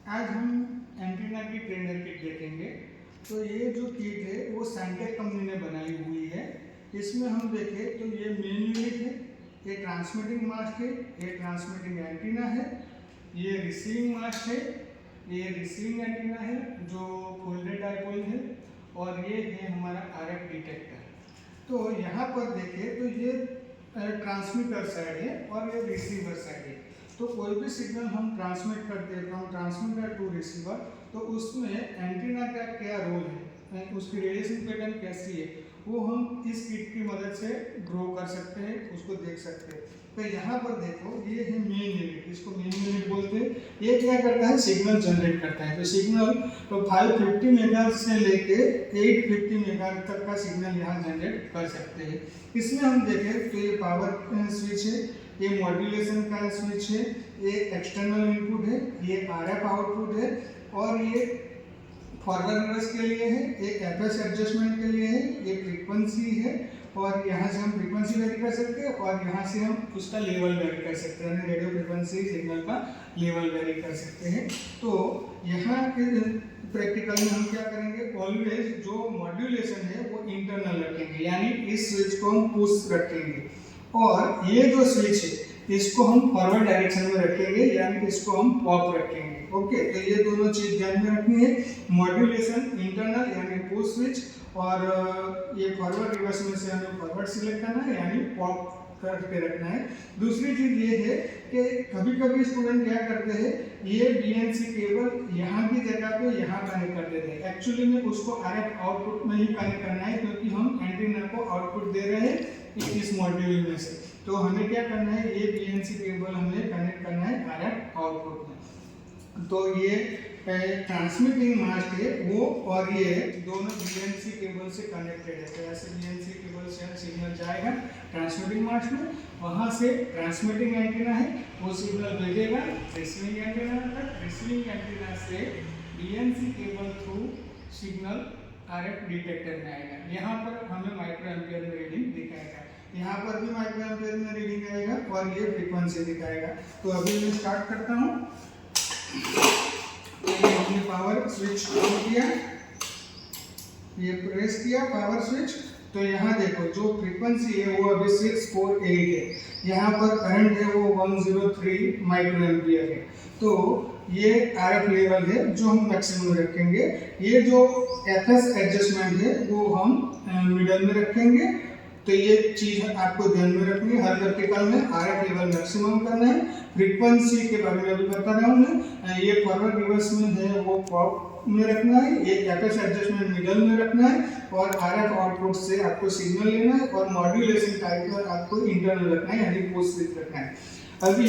आज हम एंटीना की ट्रेनर किट देखेंगे। तो ये जो किट है वो सैंटेक कंपनी ने बनाई हुई है। इसमें हम देखें तो ये मेन यूनिट है, ये ट्रांसमिटिंग मास्ट है, ये ट्रांसमिटिंग एंटीना है, ये रिसीविंग मास्ट है, ये रिसीविंग एंटीना है जो फोल्डेड डाइपोल है, और ये है हमारा आरएफ डिटेक्टर। तो यहाँ पर देखें तो ये ट्रांसमीटर साइड है और ये रिसीवर साइड है। तो कोई भी सिग्नल हम ट्रांसमिट करते हैं फ्रॉम ट्रांसमीटर टू रिसीवर, तो उसमें एंटीना का क्या रोल है, उसकी रेडिएशन पैटर्न कैसी है, वो हम इस किट की मदद से ड्रॉ कर सकते हैं, उसको देख सकते हैं। तो यहाँ पर देखो ये है मेन यूनिट, इसको मेन यूनिट बोलते हैं। ये क्या करता है, सिग्नल जनरेट करता है। तो सिग्नल तो 550 मेगाहर्ट्ज से लेके 850 मेगाहर्ट्ज तक का सिग्नल यहाँ जनरेट कर सकते हैं। इसमें हम देखें तो ये पावर स्विच है, ये मॉड्यूलेशन का स्विच है, ये एक्सटर्नल इनपुट है, ये आरएफ आउटपुट है, और ये फॉरवर्ड रिवर्स के लिए है, ये एफएस एडजस्टमेंट के लिए है, ये फ्रीक्वेंसी है, और यहाँ से हम फ्रीक्वेंसी वेरी कर सकते हैं, और यहाँ से हम उसका लेवल वेरी कर सकते हैं, यानी रेडियो फ्रीक्वेंसी सिग्नल का लेवल वेरी कर सकते हैं। तो यहाँ प्रैक्टिकल में हम क्या करेंगे, ऑलवेज जो मॉड्यूलेशन है वो इंटरनल रखेंगे, यानी इस स्विच को हम पुश रखेंगे, और ये जो स्विच है इसको हम फॉरवर्ड डायरेक्शन में रखेंगे, यानी इसको हम पॉप रखेंगे। ओके, तो ये दोनों चीज ध्यान में रखनी है, मॉड्यूलेशन इंटरनल यानी पुश स्विच, और ये फॉरवर्ड रिवर्स में से हमें फॉरवर्ड सिलेक्ट करना है, यानी पॉप करके रखना है। दूसरी चीज ये है कि कभी कभी स्टूडेंट क्या करते हैं, ये बीएनसी केबल यहाँ की जगह पे यहाँ कनेक्ट कर देते हैं। एक्चुअली में उसको आरएफ आउटपुट में ही कनेक्ट करना है, क्योंकि हम एंटीना को आउटपुट दे रहे हैं इस मॉड्यूल में से। तो हमें क्या करना है, ये बीएनसी केबल हमें कनेक्ट करना है आरएफ आउटपुट में। तो ये ट्रांसमिटिंग मास्ट है वो, और ये दोनों बीएनसी केबल से कनेक्टेड है। तो ऐसे बीएनसी केबल से सिग्नल जाएगा ट्रांसमिटिंग मास्ट में, वहाँ से ट्रांसमिटिंग एंटीना है वो सिग्नल भेजेगा रिसीविंग एंटीना तक, रिसीविंग एंटीना से BNC cable through signal RF detector में आएगा। यहाँ पर हमें माइक्रो एम्पियर में रीडिंग दिखाएगा, यहाँ पर भी माइक्रो एम्पियर में रीडिंग आएगा, और ये फ्रीक्वेंसी दिखाएगा। तो अभी मैं स्टार्ट करता हूँ। हमने पावर स्विच ऑन किया, ये प्रेस किया पावर स्विच, तो यहाँ देखो जो फ्रीक्वेंसी है वो अभी 648 है, यहाँ पर करंट है वो 103 माइक्रो एम्पियर है। तो ये आरएफ लेवल है जो हम मैक्सिमम में रखेंगे। ये जो एफएस एडजस्टमेंट है वो हम मिडल में रखेंगे। तो ये चीज आपको ध्यान में रखनी है, हर वर्टिकल में आरएफ लेवल मैक्सिमम करना है। फ्रीक्वेंसी के बारे में अभी बता रहा हूँ मैं, ये फॉरवर्ड रिवर्स में है वो पॉप में रखना है, ये एफएस एडजस्टमेंट मिडल में रखना है, और आरएफ आउटपुट से आपको सिग्नल लेना है, और मॉड्यूलेशन टाइप पर आपको इंटरनल रखना है, यानी पोस्ट स्विच रखना है। अभी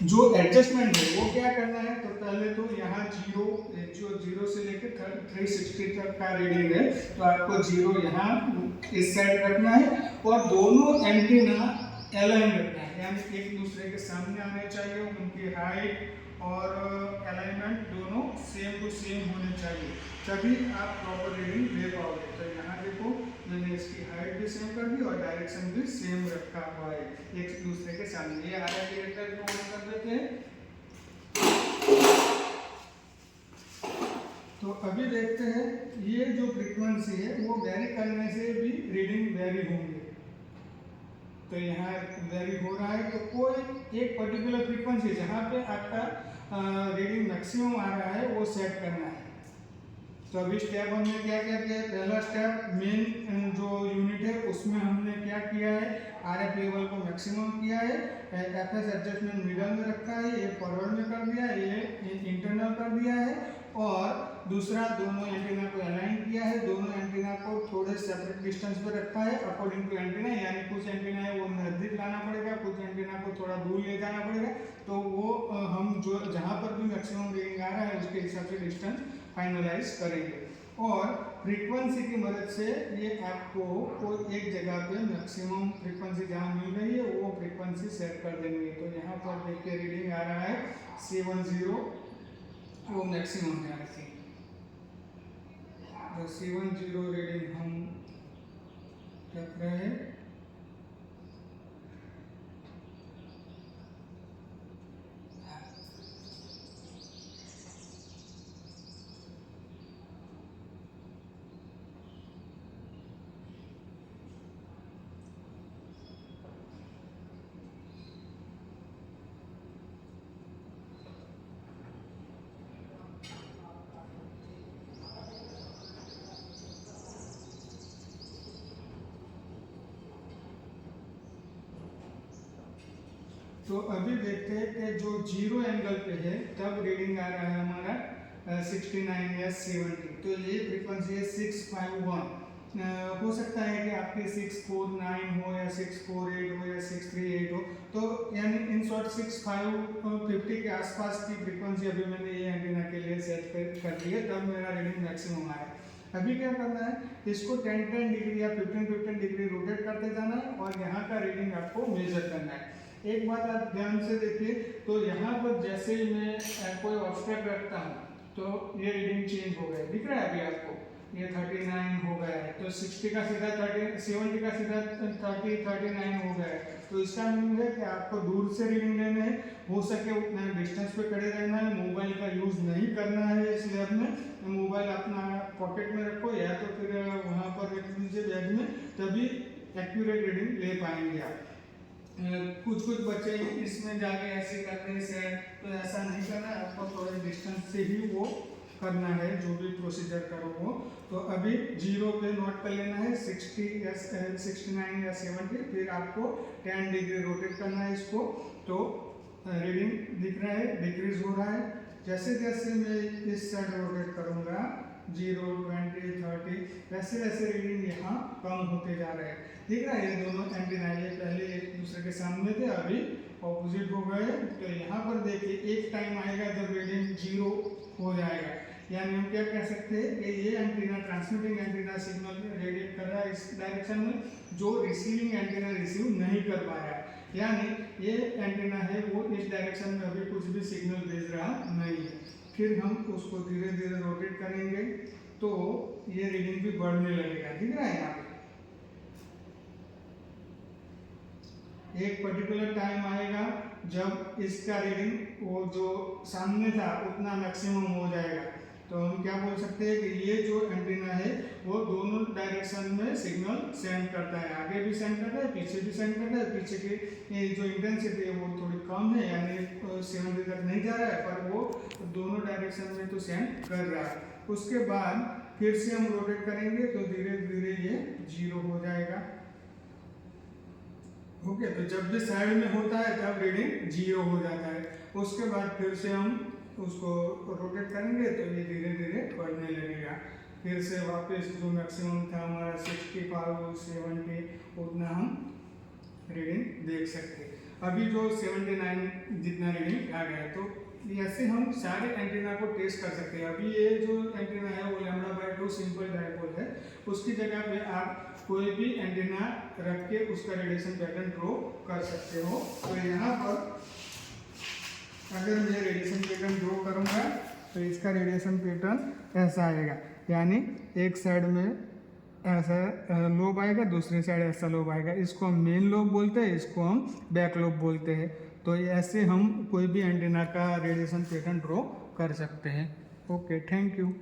जो एडजस्टमेंट है वो क्या करना है, तो पहले तो यहाँ जीरो से लेकर 360 तक का रीडिंग है, तो आपको जीरो यहाँ इस साइड रखना है, और दोनों एंटीना अलाइन रखना है, यानी एक दूसरे के सामने आने चाहिए, उनकी हाइट और अलाइनमेंट दोनों सेम टू सेम होने चाहिए, तभी आप प्रॉपर रीडिंग ले पाओगे। तो यहाँ देखो मैंने इसकी हाइट भी सेम कर दी और डायरेक्शन भी सेम रखा हुआ है एक दूसरे के सामने। ये आरएफ डिटेक्टर को ऑन कर देते हैं। तो अभी देखते हैं ये जो फ्रीक्वेंसी है वो वेरी करने से भी रीडिंग वेरी होंगे। तो यहाँ वेरी हो रहा है, तो कोई एक पर्टिकुलर फ्रीक्वेंसी जहाँ पे आपका रीडिंग मैक्सिमम आ रहा है वो सेट करना है। तो अभी स्टेप हमने क्या क्या किया है, पहला स्टेप मेन जो यूनिट है उसमें हमने क्या किया है, आरएफ लेवल को मैक्सिमम किया है, एफएस एडजस्टमेंट मिडल में रखा है, ये फॉरवर्ड में कर दिया है, ये इंटरनल कर दिया है, और दूसरा दोनों एंटीना को अलाइन किया है, दोनों एंटीना को थोड़े सेपरेट डिस्टेंस पर रखा है अकॉर्डिंग टू एंटीना, यानी कुछ एंटीना है वो नजदीक लाना पड़ेगा, कुछ एंटीना को थोड़ा दूर ले जाना पड़ेगा। तो वो हम जो जहाँ पर भी मैक्सिमम रीडिंग आ रहा है उसके हिसाब से डिस्टेंस फाइनलाइज करेंगे, और फ्रीक्वेंसी की मदद से ये आपको कोई एक जगह पे मैक्सिमम फ्रीक्वेंसी जहाँ मिल रही है वो फ्रीक्वेंसी सेट कर देंगे। तो यहाँ पर देखिए रीडिंग आ रहा है 710, वो मैक्सिमम है आपकी। तो 710 रीडिंग हम रख रहे हैं। तो अभी देखते हैं कि जो 0 एंगल पे है तब रीडिंग आ रहा है हमारा 69 या 70। तो ये फ्रीक्वेंसी है 651। हो सकता है कि आपकी 649 हो या 648 हो या 638 हो, तो यानी इन शॉर्ट 6550 के आसपास की फ्रीक्वेंसी अभी मैंने ये एंटीना के लिए सेट कर दी है, तब मेरा रीडिंग मैक्सिमम आया। अभी क्या करना है, इसको 10-10 डिग्री या 15-15 डिग्री रोटेट करते जाना है और यहाँ का रीडिंग आपको मेजर करना है। एक बात आप ध्यान से देखिए, तो यहाँ पर जैसे ही मैं कोई ऑब्स्ट्रैक्ट रखता हूँ तो ये रीडिंग चेंज हो गया, दिख रहा है अभी आपको, ये 39 हो गया है। तो 60 का सीधा 70 का सीधा 39 हो गया है। तो इसका मीनिंग है कि आपको दूर से रीडिंग लेना है, हो सके उतना डिस्टेंस पे खड़े रहना है, मोबाइल का यूज़ नहीं करना है इस लैब में। मोबाइल अपना पॉकेट में रखो या तो फिर वहाँ पर रख दीजिए बैग में, तभी एक्यूरेट रीडिंग ले पाएंगे आप। कुछ बच्चे इसमें जाके ऐसे करते हैं, तो ऐसा नहीं करना, आपको थोड़े डिस्टेंस से ही वो करना है जो भी प्रोसीजर करो वो। तो अभी 0 पे नोट कर लेना है 60 या 69 या 70, फिर आपको 10 डिग्री रोटेट करना है इसको। तो रीडिंग दिख रहा है, डिक्रीज हो रहा है। जैसे जैसे मैं इस साइड रोटेट करूँगा 0, 20, 30, वैसे वैसे रीडिंग यहाँ कम होते जा रहे हैं। दिख रहा है ये दोनों एंटीना, ये पहले एक दूसरे के सामने थे, अभी ऑपोजिट हो गए। तो यहाँ पर देखिए एक टाइम आएगा जब रीडिंग 0 हो जाएगा, यानी हम क्या कह सकते हैं कि ये antenna transmitting antenna signal radiate कर रहा है इस डायरेक्शन में, जो रिसीविंग एंटीना रिसीव नहीं कर पा रहा है, यानी ये एंटीना है वो इस डायरेक्शन में अभी कुछ भी सिग्नल भेज रहा नहीं है। फिर हम उसको धीरे धीरे रोटेट करेंगे तो ये रीडिंग भी बढ़ने लगेगा, दिख रहा है यहाँ पे। एक पर्टिकुलर टाइम आएगा जब इसका रीडिंग वो जो सामने था उतना मैक्सिमम हो जाएगा। तो हम क्या बोल सकते हैं कि ये जो एंटीना है वो दोनों डायरेक्शन में सिग्नल सेंड करता है, आगे भी सेंड करता है, पीछे भी सेंड करता है। पीछे की जो इंटेंसिटी है वो थोड़ी कम है, यानी 70 तक नहीं जा रहा है, पर वो दोनों डायरेक्शन में तो सेंड कर रहा है। उसके बाद फिर से हम रोटेट करेंगे तो धीरे धीरे ये 0 हो जाएगा। ओके, तो जब भी साइड में होता है तब रीडिंग 0 हो जाता है। उसके बाद फिर से हम उसको रोटेट करेंगे तो ये धीरे धीरे बढ़ने लगेगा। फिर से वापस जो मैक्सिमम था हमारा 65, 70, उतना हम रीडिंग देख सकते हैं। अभी जो 79 जितना रीडिंग आ गया, तो ऐसे हम सारे एंटीना को टेस्ट कर सकते हैं। अभी ये जो एंटीना है वो λ/2 सिंपल डायपोल है, उसकी जगह पे आप कोई भी एंटीना रख के उसका रेडिएशन पैटर्न ड्रॉ कर सकते हो। तो यहाँ पर अगर मैं रेडिएशन पैटर्न ड्रॉ करूँगा तो इसका रेडिएशन पैटर्न ऐसा आएगा, यानी एक साइड में ऐसा लोब आएगा, दूसरी साइड ऐसा लोब आएगा। इसको हम मेन लोब बोलते हैं, इसको हम बैक लोब बोलते हैं। तो ऐसे हम कोई भी एंटीना का रेडिएशन पैटर्न ड्रॉ कर सकते हैं। Okay, thank you.